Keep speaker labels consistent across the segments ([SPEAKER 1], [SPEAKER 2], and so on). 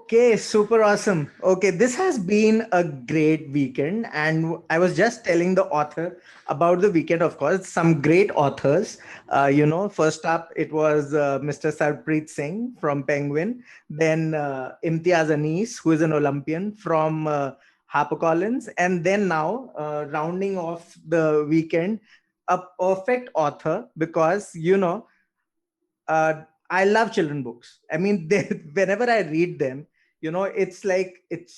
[SPEAKER 1] Okay, super awesome. Okay, this has been a great weekend, and I was just telling the author about the weekend. Of course, some great authors. First up, it was Mr. Sarpreet Singh from Penguin, then Imtiaz Anis, who is an Olympian from HarperCollins, and then now rounding off the weekend, a perfect author because uh, I love children books. I mean, whenever I read them, it's like it's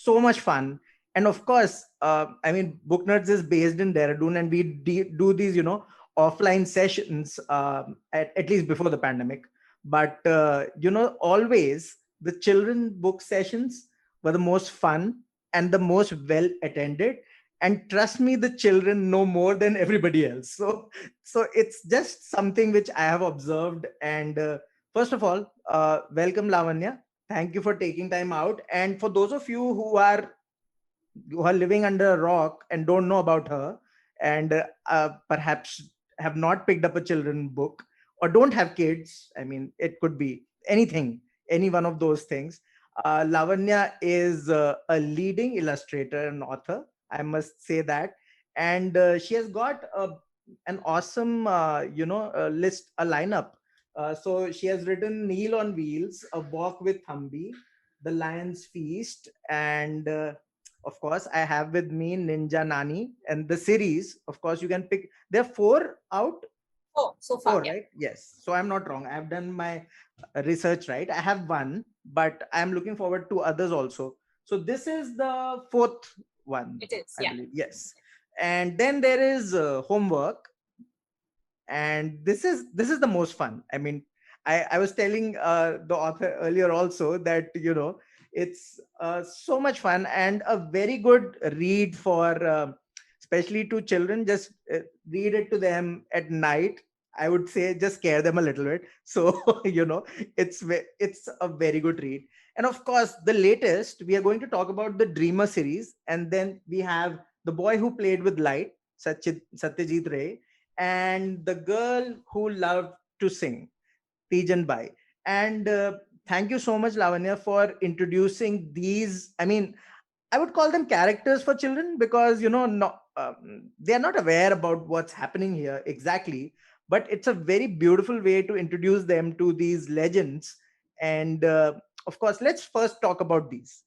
[SPEAKER 1] so much fun. And of course, I mean, Booknerds is based in Dehradun, and we do these, offline sessions at least before the pandemic. But always the children book sessions were the most fun and the most well attended. And trust me, the children know more than everybody else. So it's just something which I have observed. And first of all, welcome, Lavanya. Thank you for taking time out. And for those of you who are living under a rock and don't know about her, and perhaps have not picked up a children book or don't have kids, I mean, it could be anything, any one of those things. Lavanya is a leading illustrator and author, I must say that. And she has got an awesome list, a lineup. So she has written Neel on Wheels, A Walk with Thambi, The Lion's Feast, and of course I have with me Ninja Nani. And the series, of course, you can pick, there are four out.
[SPEAKER 2] Oh, so far,
[SPEAKER 1] Four,
[SPEAKER 2] yeah.
[SPEAKER 1] right? Yes, so I'm not wrong, I've done my research right. I have one, but I'm looking forward to others also. So this is the fourth one,
[SPEAKER 2] It is,
[SPEAKER 1] I
[SPEAKER 2] yeah.
[SPEAKER 1] believe. Yes. And then there is homework, and this is the most fun. I mean, I was telling the author earlier also that it's so much fun and a very good read for especially to children. Just read it to them at night, I would say. Just scare them a little bit. So it's a very good read. And of course, the latest, we are going to talk about the Dreamer series, and then we have The Boy Who Played with Light, Satyajit Ray, and The Girl Who Loved to Sing, Teejan Bai. And thank you so much, Lavanya, for introducing these. I mean, I would call them characters for children because they are not aware about what's happening here exactly. But it's a very beautiful way to introduce them to these legends. And of course, let's first talk about these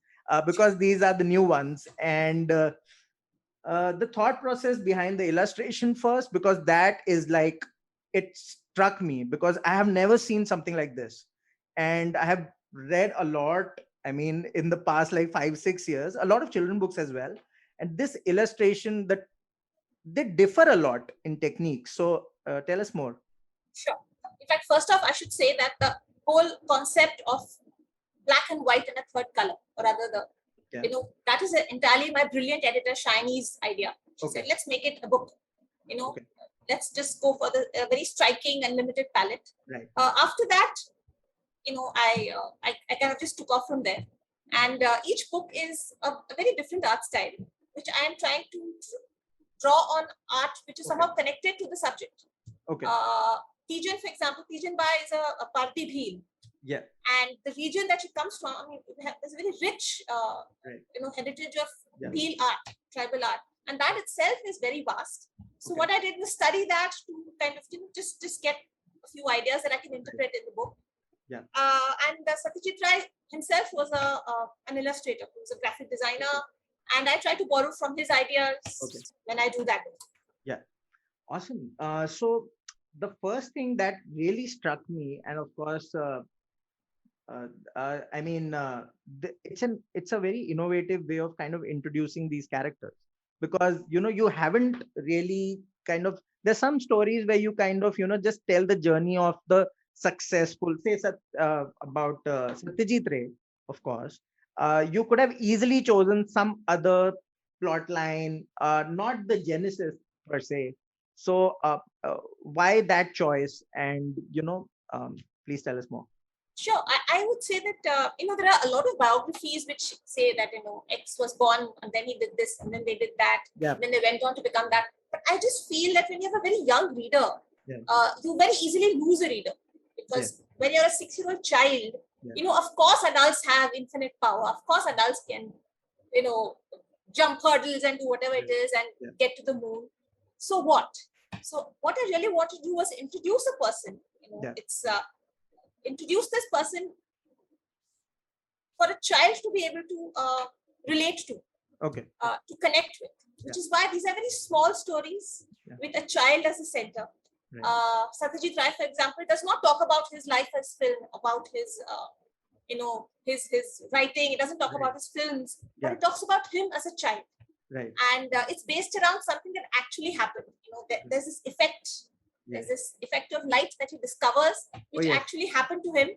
[SPEAKER 1] because these are the new ones. And the thought process behind the illustration first, because that is like, it struck me because I have never seen something like this. And I have read a lot, I mean, in the past like 5 6 years, a lot of children books as well. And this illustration, that they differ a lot in technique. So tell us more.
[SPEAKER 2] Sure. In fact, first off, I should say that the whole concept of black and white in a third color, or rather
[SPEAKER 1] Yeah.
[SPEAKER 2] that is entirely my brilliant editor Shiny's idea. She
[SPEAKER 1] Okay.
[SPEAKER 2] said, let's make it a book.
[SPEAKER 1] Okay.
[SPEAKER 2] Let's just go for the very striking and limited palette.
[SPEAKER 1] Right.
[SPEAKER 2] After that, I kind of just took off from there. And each book is a very different art style, which I am trying to draw on art which is somehow connected to the subject.
[SPEAKER 1] Okay.
[SPEAKER 2] Teejan, for example, Teejan Bai is a Parthi Bhil.
[SPEAKER 1] Yeah.
[SPEAKER 2] And the region that she comes from, I mean, there's a very rich, heritage of Bhil art, tribal art. And that itself is very vast. So what I did was study that to kind of just get a few ideas that I can interpret in the book.
[SPEAKER 1] Yeah.
[SPEAKER 2] And Satyajit Ray himself was an illustrator, he was a graphic designer. And I try to borrow from his ideas when I do that.
[SPEAKER 1] Yeah. Awesome. So the first thing that really struck me, and of course, I mean, it's a very innovative way of kind of introducing these characters, because you haven't really kind of, there's some stories where you kind of just tell the journey of the successful, say about Satyajit Ray, of course. You could have easily chosen some other plot line, not the genesis per se. So why that choice? And please tell us more.
[SPEAKER 2] Sure. I would say that, there are a lot of biographies which say that, X was born and then he did this and then they did that.
[SPEAKER 1] Yeah.
[SPEAKER 2] And then they went on to become that. But I just feel that when you have a very young reader,
[SPEAKER 1] Yeah.
[SPEAKER 2] You very easily lose a reader. Because when you're a 6-year-old child, Of course, adults have infinite power. Of course, adults can, jump hurdles and do whatever it is and get to the moon. So what? So what I really want to do was introduce a person. It's introduce this person for a child to be able to relate to, to connect with. Which is why these are very small stories with a child as a center. Satyajit Ray, for example, does not talk about his life as film, about his his writing. It doesn't talk about his films, but it talks about him as a child. And it's based around something that actually happened. There's this effect. There's this effect of light that he discovers, which actually happened to him.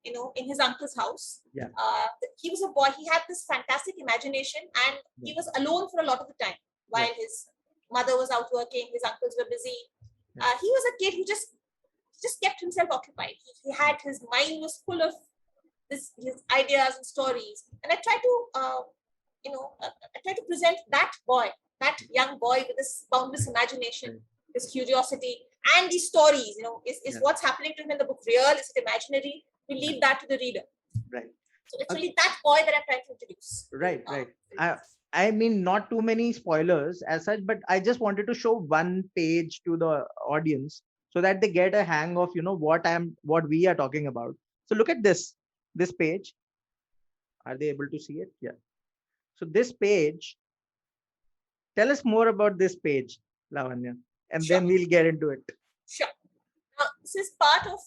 [SPEAKER 2] In his uncle's house. He was a boy. He had this fantastic imagination, and he was alone for a lot of the time while his mother was out working. His uncles were busy. He was a kid who just kept himself occupied. He had, his mind was full of his ideas and stories. And I try to present that boy, that young boy with this boundless imagination, this curiosity, and these stories. Is what's happening to him in the book real? Is it imaginary? We leave that to the reader. So it's really that boy that I'm trying to introduce.
[SPEAKER 1] I mean, not too many spoilers as such, but I just wanted to show one page to the audience so that they get a hang of, what we are talking about. So look at this page. Are they able to see it? Yeah. So this page, tell us more about this page, Lavanya, and then we'll get into it.
[SPEAKER 2] Sure. Now, this is part of,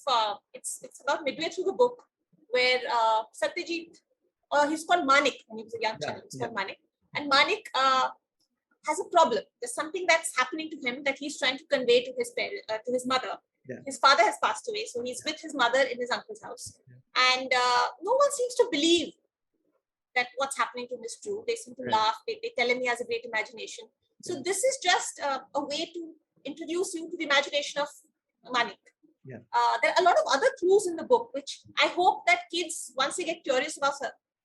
[SPEAKER 2] it's about midway through the book where Satyajit, he's called Manik when he was a young child. He's called Manik. And Manik has a problem. There's something that's happening to him that he's trying to convey to his parents, to his mother. His father has passed away, so he's with his mother in his uncle's house. And no one seems to believe that what's happening to him is true. They seem to laugh. They tell him he has a great imagination. So this is just a way to introduce you to the imagination of Manik. There are a lot of other clues in the book, which I hope that kids, once they get curious about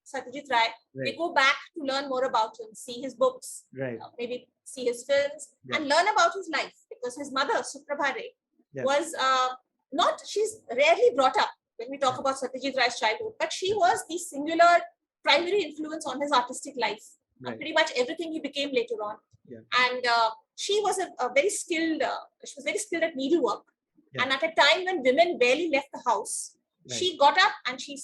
[SPEAKER 2] Satyajit Ray, they go back to learn more about him, see his books, maybe see his films, and learn about his life. Because his mother, Suprabha Ray, was she's rarely brought up when we talk about Satyajit Ray's childhood, but she was the singular primary influence on his artistic life. Pretty much everything he became later on. And she was a very skilled, she was very skilled at needlework. And at a time when women barely left the house, she got up and she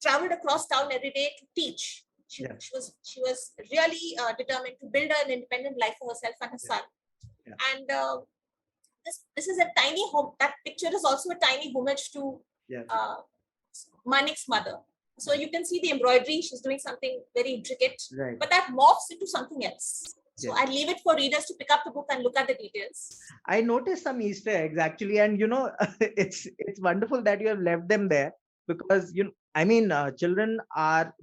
[SPEAKER 2] traveled across town every day to teach. She was really determined to build an independent life for herself and her son. And this is a tiny home. That picture is also a tiny homage to Manik's mother. So you can see the embroidery. She's doing something very intricate, but that morphs into something else. So I leave it for readers to pick up the book and look at the details.
[SPEAKER 1] I noticed some Easter eggs actually, and it's wonderful that you have left them there because children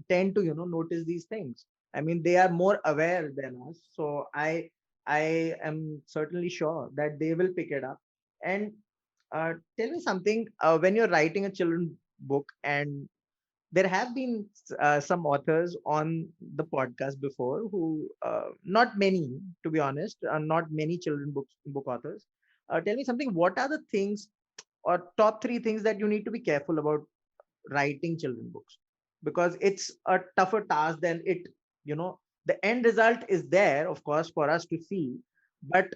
[SPEAKER 1] tend to notice these things. I mean, they are more aware than us. So I am certainly sure that they will pick it up. And tell me something, when you're writing a children's book, and there have been some authors on the podcast before who, not many, to be honest, not many children book authors. Tell me something, what are the things or top 3 things that you need to be careful about writing children books? Because it's a tougher task than the end result is there, of course, for us to see, but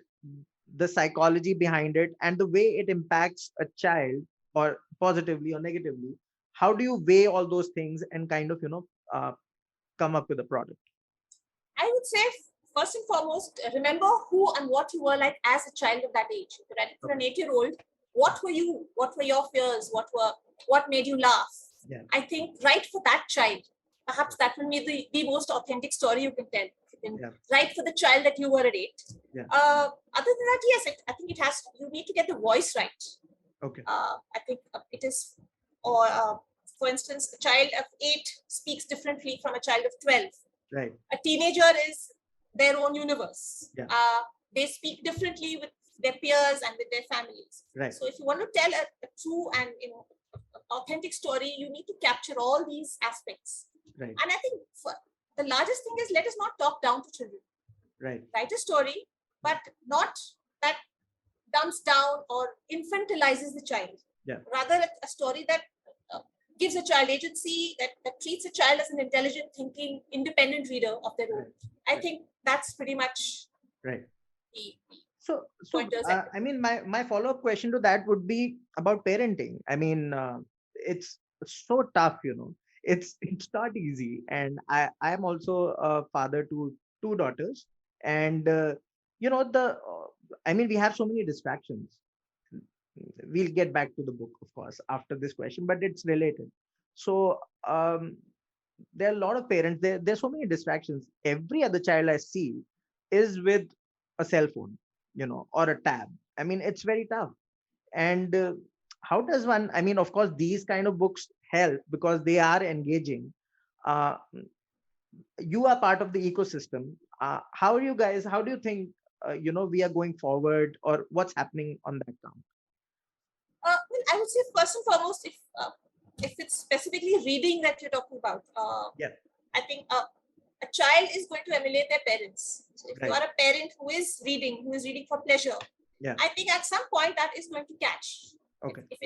[SPEAKER 1] the psychology behind it and the way it impacts a child, or positively or negatively, how do you weigh all those things and kind of come up with a product?
[SPEAKER 2] I would say, first and foremost, remember who and what you were like as a child of that age. If you read it for an 8-year-old, what were you? What were your fears? What made you laugh? I think write for that child. Perhaps that will be the most authentic story you can tell. You can write for the child that you were at 8. Other than that, yes, I think you need to get the voice right. I think it is, or for instance, a child of 8 speaks differently from a child of 12. A teenager is their own universe. They speak differently with their peers and with their families. So if you want to tell a true and authentic story, you need to capture all these aspects. And I think the largest thing is, let us not talk down to children. Write a story, but not that dumps down or infantilizes the child. Rather, a story that gives a child agency, that treats a child as an intelligent, thinking, independent reader of their own. I think that's pretty much
[SPEAKER 1] right.
[SPEAKER 2] the
[SPEAKER 1] So
[SPEAKER 2] pointers.
[SPEAKER 1] I mean, my follow-up question to that would be about parenting. I mean, it's so tough, it's not easy. And I am also a father to two daughters, and I mean, we have so many distractions. We'll get back to the book, of course, after this question, but it's related. So there are a lot of parents. There's so many distractions. Every other child I see is with a cell phone, or a tab. I mean, it's very tough. And how does one? I mean, of course, these kind of books help because they are engaging. Uh, you are part of the ecosystem. How are you guys? How do you think? We are going forward, or what's happening on that count?
[SPEAKER 2] Well, I would say first and foremost, if it's specifically reading that you're talking about, I think a child is going to emulate their parents. So if you are a parent who is reading for pleasure, I think at some point that is going to catch.
[SPEAKER 1] Okay.
[SPEAKER 2] If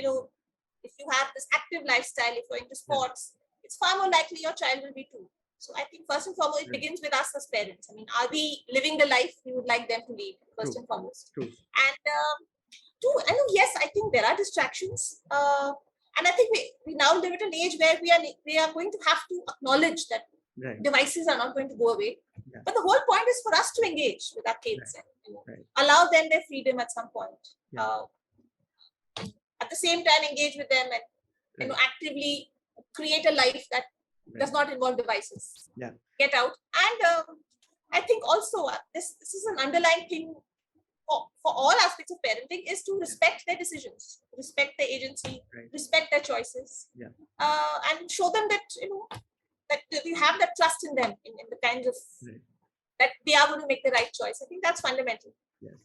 [SPEAKER 2] you have this active lifestyle, if you're into sports, it's far more likely your child will be too. So I think first and foremost, it begins with us as parents. I mean, are we living the life we would like them to live, first and foremost?
[SPEAKER 1] True.
[SPEAKER 2] And two, I know, yes, I think there are distractions. And I think we now live at an age where we are going to have to acknowledge that devices are not going to go away. Yeah. But the whole point is for us to engage with our kids and allow them their freedom at some point. Yeah. At the same time, engage with them and actively create a life that does not involve devices. Yeah. Get out. And I think also this is an underlying thing for all aspects of parenting, is to respect their decisions, respect their agency, respect their choices, and show them that that we have that trust in them, in the kinds of that they are going to make the right choice. I think that's fundamental.
[SPEAKER 1] Yes.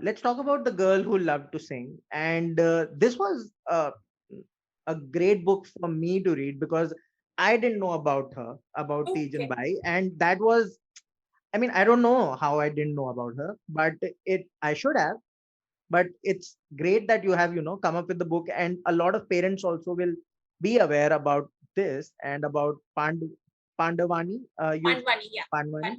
[SPEAKER 1] Let's talk about the girl who loved to sing, and this was a great book for me to read because I didn't know about her, about Teejan Bai, and that was. I mean, I don't know how I didn't know about her, but I should have. But it's great that you have, come up with the book, and a lot of parents also will be aware about this and about Pandavani.
[SPEAKER 2] Pandavani, yeah.
[SPEAKER 1] Pandavani.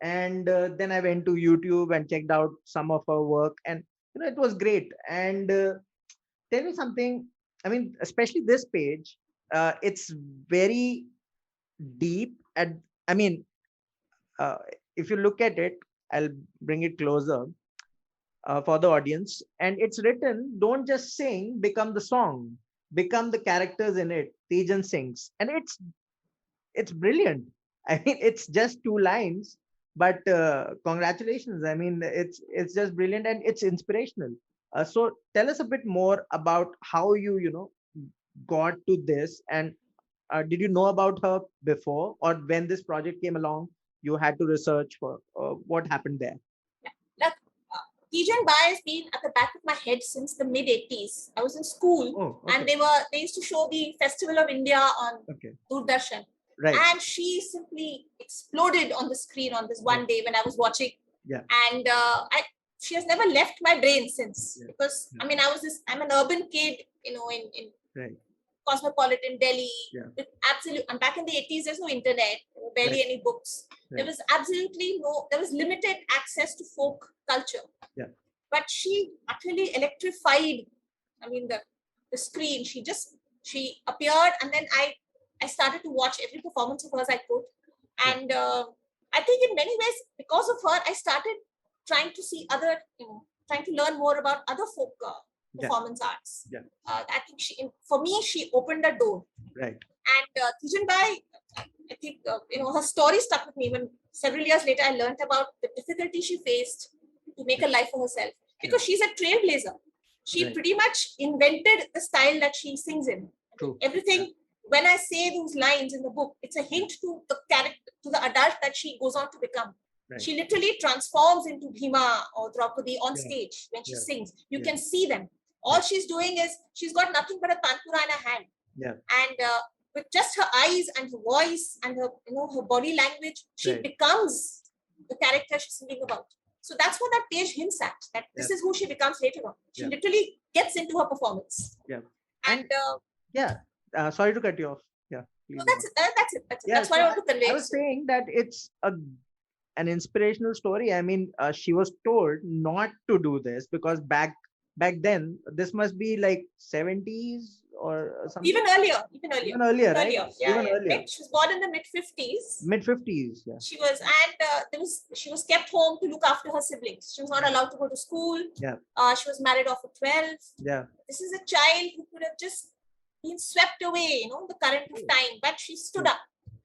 [SPEAKER 1] And then I went to YouTube and checked out some of her work, and it was great. And tell me something. I mean, especially this page, it's very deep. And I mean, if you look at it, I'll bring it closer for the audience. And it's written, don't just sing, become the song, become the characters in it. Teejan sings. And it's brilliant. I mean, it's just 2 lines, but congratulations. I mean, it's just brilliant and it's inspirational. So tell us a bit more about how you got to this, and did you know about her before, or when this project came along, you had to research for what happened there?
[SPEAKER 2] Teejan Bai has been at the back of my head since the mid-80s. I was in school and they used to show the Festival of India on Doordarshan. Right. And she simply exploded on the screen on this one day when I was watching. Yeah. And she has never left my brain since. Yeah. Because I mean, I'm an urban kid, in cosmopolitan Delhi. Yeah. With and back in the 80s, there's no internet, barely any books. Right. There was there was limited access to folk culture. Yeah. But she actually electrified, I mean, the screen. She appeared, and then I started to watch every performance of hers I could. And I think in many ways, because of her, I started trying to see trying to learn more about other folk performance arts. Yeah. I think for me, she opened the door. Right. And Teejan Bai, I think, her story stuck with me when several years later, I learned about the difficulty she faced to make a life for herself, because she's a trailblazer. She pretty much invented the style that she sings in. True. Everything, when I say those lines in the book, it's a hint to the character, to the adult that she goes on to become. Right. She literally transforms into Bhima or Draupadi on stage when she sings. You can see them. All she's doing is she's got nothing but a tanpura in her hand. Yeah. And with just her eyes and her voice and her her body language, she becomes the character she's singing about. So that's what that page hints at. That this is who she becomes later on. She literally gets into her performance. Yeah. And
[SPEAKER 1] Sorry to cut you off. Yeah, please.
[SPEAKER 2] No, that's it. That's
[SPEAKER 1] Yeah,
[SPEAKER 2] what
[SPEAKER 1] so
[SPEAKER 2] I want to convey.
[SPEAKER 1] I was saying that it's an inspirational story. I mean, she was told not to do this because back then this must be like 70s or something.
[SPEAKER 2] Even earlier,
[SPEAKER 1] Right?
[SPEAKER 2] Yeah,
[SPEAKER 1] Even
[SPEAKER 2] yeah.
[SPEAKER 1] earlier.
[SPEAKER 2] She was born in the mid-50s.
[SPEAKER 1] Mid-50s, yeah.
[SPEAKER 2] She was, and she was kept home to look after her siblings. She was not allowed to go to school.
[SPEAKER 1] Yeah.
[SPEAKER 2] She was married off at 12.
[SPEAKER 1] Yeah.
[SPEAKER 2] This is a child who could have just been swept away, the current of time. But she stood up,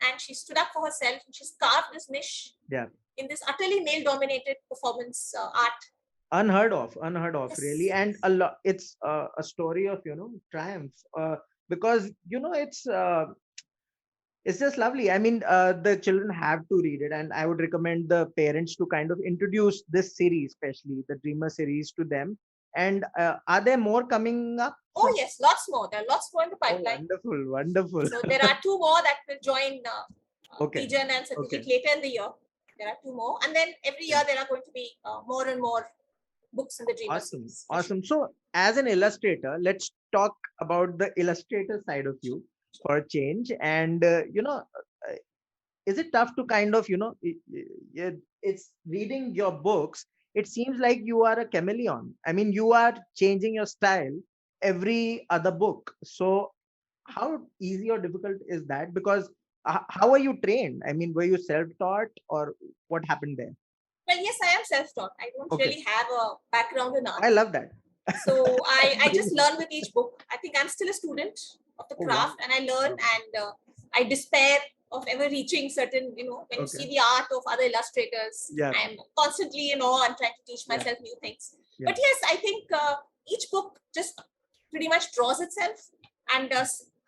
[SPEAKER 2] and she stood up for herself, and she's carved this niche in this utterly male-dominated performance art.
[SPEAKER 1] Unheard of, yes. Really. And it's a story of triumph, because it's just lovely. I mean, the children have to read it, and I would recommend the parents to kind of introduce this series, especially the Dreamer series, to them. And are there more coming up?
[SPEAKER 2] Oh yes, lots more. There are lots more in the pipeline.
[SPEAKER 1] Oh, wonderful.
[SPEAKER 2] So there are 2 more that will join Teejan and
[SPEAKER 1] Okay.
[SPEAKER 2] later in the year. There are 2 more, and then every year there are going to be more and more books in the Dreamer series.
[SPEAKER 1] Awesome. So as an illustrator, let's talk about the illustrator side of you for a change. And is it tough to kind of it's reading your books, it seems like you are a chameleon. I mean, you are changing your style every other book. So how easy or difficult is that? Because how are you trained? I mean, were you self-taught or what happened there?
[SPEAKER 2] Well, yes, I am self-taught. I don't really have a background in art.
[SPEAKER 1] I love that.
[SPEAKER 2] So I just learn with each book. I think I'm still a student of the craft, and I learn, and I despair of ever reaching certain, when you see the art of other illustrators, I'm constantly in awe and trying to teach myself new things. But yes, I think each book just pretty much draws itself. And a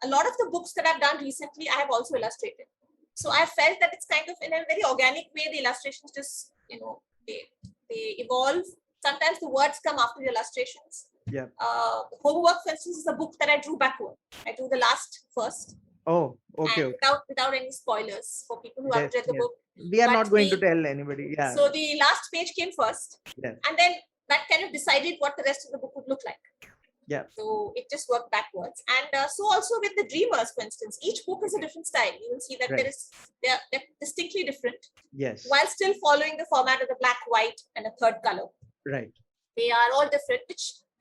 [SPEAKER 2] lot of the books that I've done recently, I have also illustrated. So I felt that it's kind of in a very organic way, the illustrations just, they evolve. Sometimes the words come after the illustrations.
[SPEAKER 1] Yeah.
[SPEAKER 2] Homework, for instance, is a book that I drew backward. I drew the last first.
[SPEAKER 1] Oh, okay.
[SPEAKER 2] And without any spoilers for people who haven't read the book.
[SPEAKER 1] We are not going to tell anybody. Yeah.
[SPEAKER 2] So the last page came first.
[SPEAKER 1] Yeah.
[SPEAKER 2] And then that kind of decided what the rest of the book would look like.
[SPEAKER 1] Yeah.
[SPEAKER 2] So it just worked backwards. And so also with the Dreamers, for instance, each book is a different style. You will see that they're distinctly different.
[SPEAKER 1] Yes.
[SPEAKER 2] While still following the format of the black, white, and a third color.
[SPEAKER 1] Right.
[SPEAKER 2] They are all different.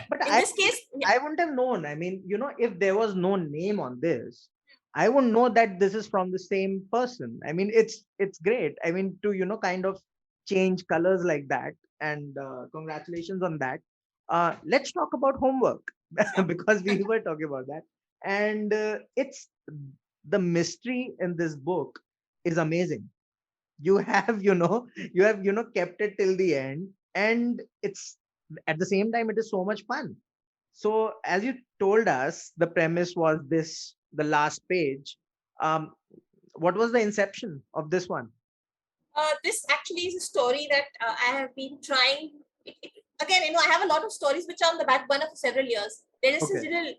[SPEAKER 2] But in this case,
[SPEAKER 1] I wouldn't have known. I mean, if there was no name on this, I wouldn't know that this is from the same person. I mean, it's great. I mean, to kind of change colors like that. And congratulations on that. Let's talk about homework because we were talking about that. And it's the mystery in this book is amazing. You have kept it till the end, and it's at the same time it is so much fun. So as you told us, the premise was the last page. What was the inception of this one?
[SPEAKER 2] This actually is a story that I have been trying. Again, I have a lot of stories which are on the back burner for several years. There is this little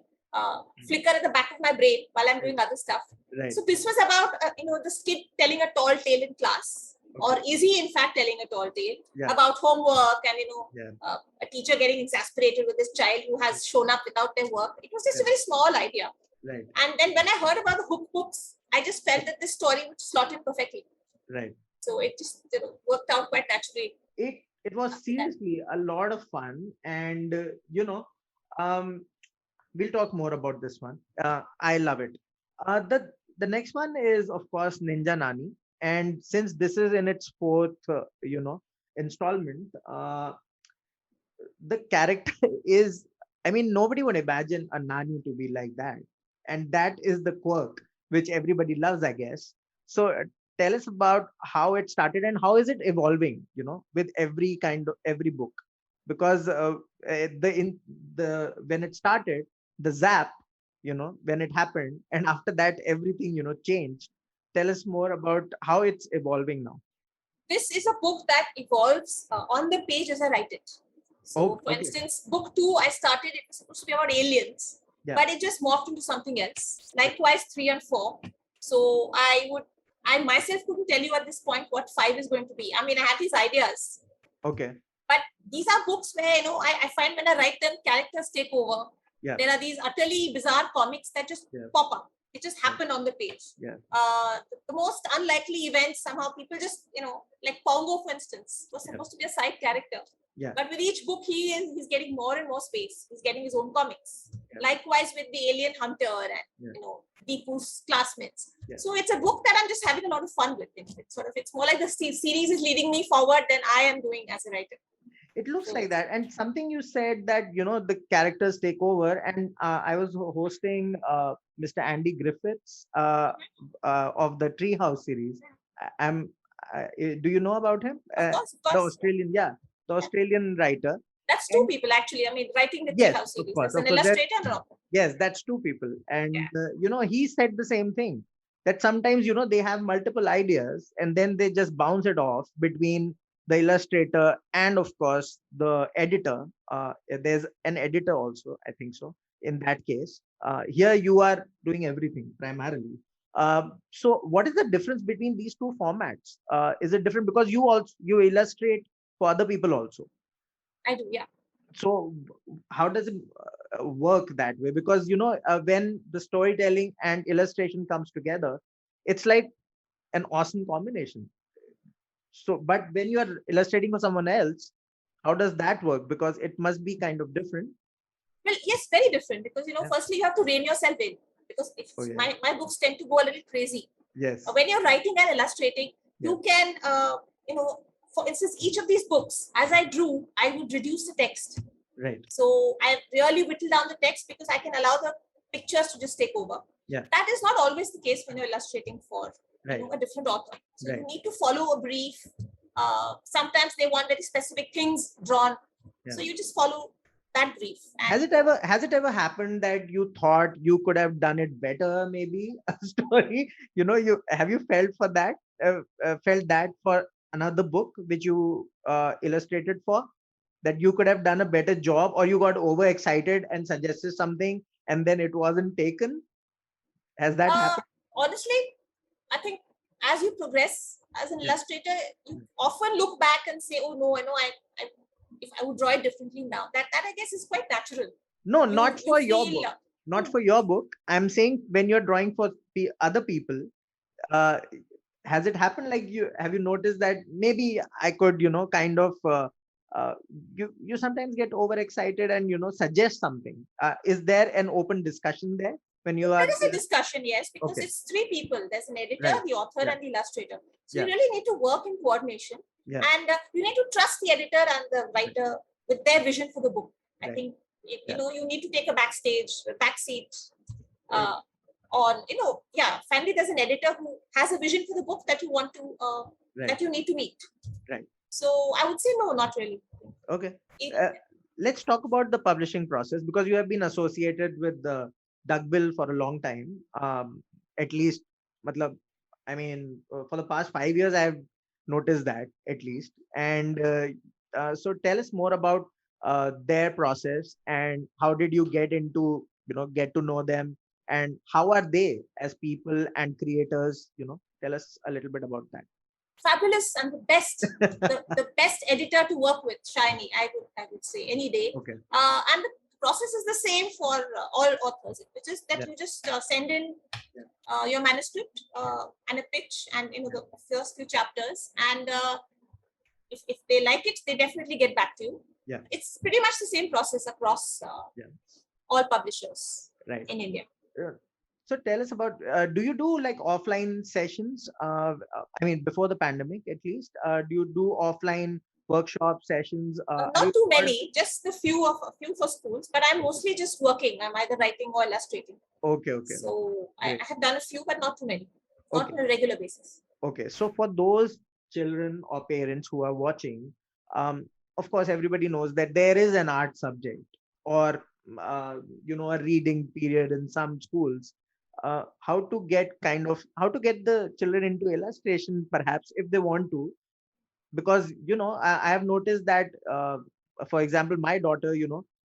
[SPEAKER 2] flicker at the back of my brain while I'm doing other stuff.
[SPEAKER 1] Right.
[SPEAKER 2] So this was about this kid telling a tall tale in class, or is he in fact telling a tall tale about homework and a teacher getting exasperated with this child who has shown up without their work. It was just a very small idea.
[SPEAKER 1] Right.
[SPEAKER 2] And then when I heard about the hook books, I just felt that this story would slot in perfectly.
[SPEAKER 1] Right.
[SPEAKER 2] So it just worked out quite naturally.
[SPEAKER 1] It was seriously a lot of fun, and we'll talk more about this one. I love it. The next one is of course Ninja Nani, and since this is in its 4th installment, the character is, I mean, nobody would imagine a Nani to be like that, and that is the quirk which everybody loves, I guess. So tell us about how it started and how is it evolving, with every book, because when it started, the zap, when it happened, and after that everything changed. Tell us more about how it's evolving now.
[SPEAKER 2] This is a book that evolves on the page as I write it. So for instance, book 2, I started, it was supposed to be about aliens, but it just morphed into something else. Likewise 3 and 4. So I myself couldn't tell you at this point what 5 is going to be. I mean, I have these ideas.
[SPEAKER 1] Okay.
[SPEAKER 2] But these are books where, I find when I write them, characters take over. Yeah. There are these utterly bizarre comics that just pop up. It just happened on the page.
[SPEAKER 1] Yeah.
[SPEAKER 2] The most unlikely events, somehow people just, like Pongo, for instance, was supposed to be a side character.
[SPEAKER 1] Yeah.
[SPEAKER 2] But with each book, he's getting more and more space. He's getting his own comics. Yeah. Likewise with the Alien Hunter and, Deepu's classmates. Yeah. So it's a book that I'm just having a lot of fun with. It's more like the series is leading me forward than I am doing as a writer.
[SPEAKER 1] It looks like that. And something you said that, the characters take over. And I was hosting Mr. Andy Griffiths of the Treehouse series. Do you know about him?
[SPEAKER 2] Of course.
[SPEAKER 1] The Australian, the Australian writer.
[SPEAKER 2] That's two people actually. I mean, writing the Treehouse series. There's an illustrator and an author.
[SPEAKER 1] Yes, that's two people. And, he said the same thing. That sometimes, they have multiple ideas and then they just bounce it off between the illustrator and of course the editor. There's an editor also, I think so, in that case. Here you are doing everything primarily. So what is the difference between these two formats? Is it different because you illustrate for other people also?
[SPEAKER 2] I do, yeah.
[SPEAKER 1] So how does it work that way? Because when the storytelling and illustration comes together, it's like an awesome combination. So, but when you are illustrating for someone else, how does that work? Because it must be kind of different.
[SPEAKER 2] Well, yes, very different. Because firstly you have to rein yourself in. Because my books tend to go a little crazy.
[SPEAKER 1] Yes.
[SPEAKER 2] When you're writing and illustrating, you can, for instance, each of these books, as I drew, I would reduce the text.
[SPEAKER 1] Right.
[SPEAKER 2] So I really whittle down the text because I can allow the pictures to just take over.
[SPEAKER 1] Yeah.
[SPEAKER 2] That is not always the case when you're illustrating for a different author. So you need to follow a brief. Sometimes they want very specific things drawn. Yeah. So you just follow that brief.
[SPEAKER 1] Has it ever happened that you thought you could have done it better? Maybe a story. Have you felt for that? Felt that for another book which you illustrated for, that you could have done a better job, or you got overexcited and suggested something and then it wasn't taken? Has that happened?
[SPEAKER 2] Honestly, I think as you progress as an illustrator, you often look back and say, "Oh no, if I would draw it differently now." That I guess is quite natural.
[SPEAKER 1] No, not for your book. Not for your book. I'm saying when you're drawing for other people, has it happened? Like have you noticed that maybe I could, kind of. You sometimes get overexcited and suggest something. Is there an open discussion there? When you
[SPEAKER 2] there is a discussion, yes, because it's three people. There's an editor, the author, and the illustrator. So you really need to work in coordination, and you need to trust the editor and the writer with their vision for the book. I think you need to take a backseat. Finally, there's an editor who has a vision for the book that you want to that you need to meet.
[SPEAKER 1] Right.
[SPEAKER 2] So I would say no, not really.
[SPEAKER 1] Okay. Let's talk about the publishing process, because you have been associated with the Duckbill for a long time. At least, for the past 5 years, I've noticed that at least. And so tell us more about their process and how did you get to know them, and how are they as people and creators? Tell us a little bit about that.
[SPEAKER 2] Fabulous and the best, the best editor to work with, Shiny, I would say any day.
[SPEAKER 1] Okay.
[SPEAKER 2] And the process is the same for all authors, which is that you just send in your manuscript and a pitch and the first few chapters, and if they like it, they definitely get back to you.
[SPEAKER 1] Yeah.
[SPEAKER 2] It's pretty much the same process across all publishers in India.
[SPEAKER 1] Yeah. So tell us about, do you do like offline sessions? Before the pandemic, at least, do you do offline workshop sessions?
[SPEAKER 2] Not too many, just a few for schools, but I'm mostly just working. I'm either writing or illustrating.
[SPEAKER 1] Okay.
[SPEAKER 2] So I have done a few, but not too many, not on a regular basis.
[SPEAKER 1] Okay. So for those children or parents who are watching, of course, everybody knows that there is an art subject or, a reading period in some schools. How to get the children into illustration, perhaps, if they want to, because I have noticed that for example, my daughter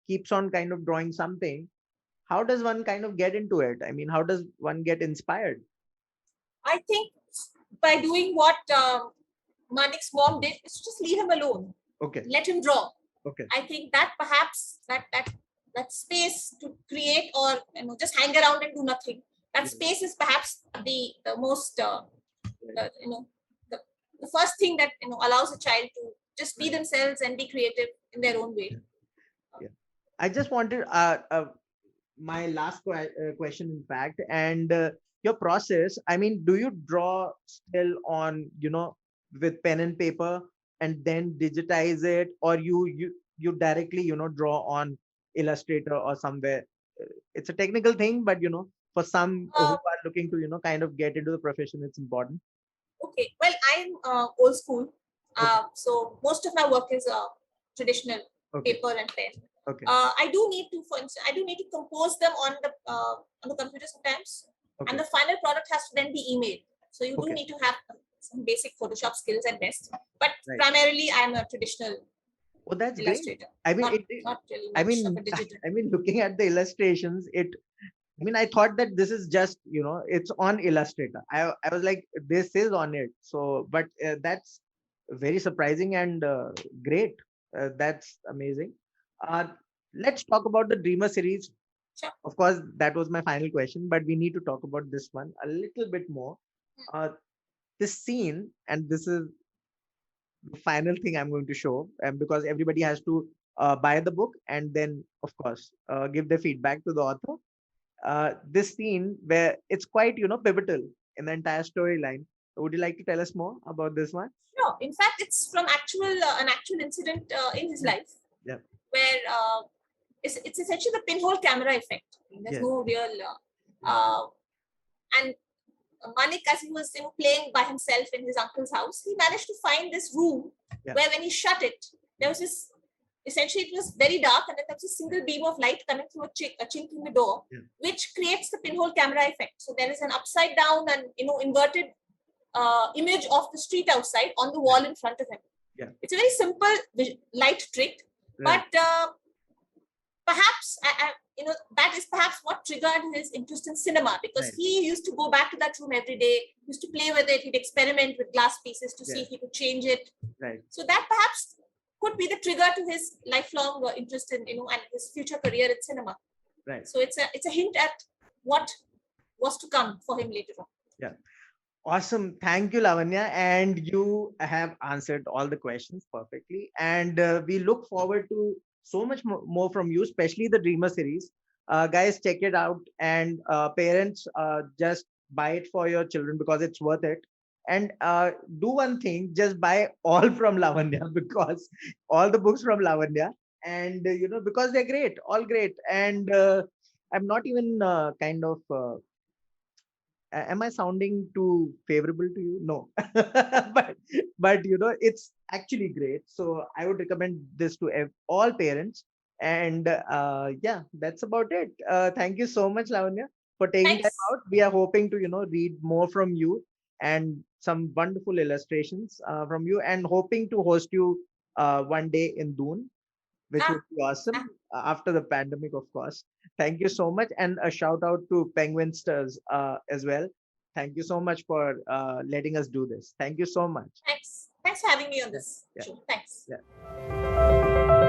[SPEAKER 1] keeps on kind of drawing something. How does one kind of get into it? How does one get inspired?
[SPEAKER 2] I think by doing what Manik's mom did, is just leave him alone.
[SPEAKER 1] Okay.
[SPEAKER 2] Let him draw.
[SPEAKER 1] Okay.
[SPEAKER 2] I think that perhaps that space to create or just hang around and do nothing That space is perhaps the most the first thing that allows a child to just be themselves and be creative in their own way.
[SPEAKER 1] Yeah. I just wanted my last question, in fact, and your process. I mean, do you draw still on, with pen and paper and then digitize it, or you directly, draw on Illustrator or somewhere? It's a technical thing, but for some who are looking to, kind of get into the profession, it's important.
[SPEAKER 2] Okay, well, I'm old school. So most of my work is traditional paper and pen.
[SPEAKER 1] Okay.
[SPEAKER 2] I do need to, for instance, I do need to compose them on the computer sometimes, and the final product has to then be emailed. So you do need to have some basic Photoshop skills at best. But primarily, I'm a traditional
[SPEAKER 1] that's
[SPEAKER 2] illustrator.
[SPEAKER 1] Great. I mean,
[SPEAKER 2] not really much of a digital.
[SPEAKER 1] I mean, looking at the illustrations, I mean, I thought that this is just, it's on Illustrator. I was like, this is on it. So, but that's very surprising and great. That's amazing. Let's talk about the Dreamer series.
[SPEAKER 2] Sure.
[SPEAKER 1] Of course, that was my final question, but we need to talk about this one a little bit more. This scene, and this is the final thing I'm going to show, because everybody has to buy the book and then, of course, give their feedback to the author. This scene where it's quite, pivotal in the entire storyline. Would you like to tell us more about this one?
[SPEAKER 2] Sure. In fact, it's from an actual incident in his life.
[SPEAKER 1] Yeah.
[SPEAKER 2] Where it's essentially the pinhole camera effect. There's no real and Manik, as he was playing by himself in his uncle's house, he managed to find this room where when he shut it, there was this, essentially it was very dark, and then there was a single beam of light coming through a chink in the door, which creates the pinhole camera effect. So there is an upside down and inverted image of the street outside on the wall in front of him. Yeah. It's a very simple light trick, but perhaps that is perhaps what triggered his interest in cinema, because he used to go back to that room every day, used to play with it, he'd experiment with glass pieces to see if he could change it. Right. So that perhaps could be the trigger to his lifelong interest in and his future career in cinema. Right. So it's a hint at what was to come for him later on. Yeah.
[SPEAKER 1] Awesome. Thank you, Lavanya. And you have answered all the questions perfectly. And we look forward to so much more from you, especially the Dreamer series. Guys, check it out. And parents, just buy it for your children because it's worth it. And do one thing, just buy all from Lavanya, because all the books from Lavanya. And, because they're great, all great. And I'm not even kind of... am I sounding too favorable to you? No, but it's actually great. So I would recommend this to all parents. And yeah, that's about it. Thank you so much, Lavanya, for taking time out. We are hoping to read more from you and some wonderful illustrations from you, and hoping to host you one day in Doon, which would be awesome after the pandemic, of course. Thank you so much. And a shout out to Penguinsters as well. Thank you so much for letting us do this. Thank you so much.
[SPEAKER 2] Thanks for having me on this show. Thanks. Yeah.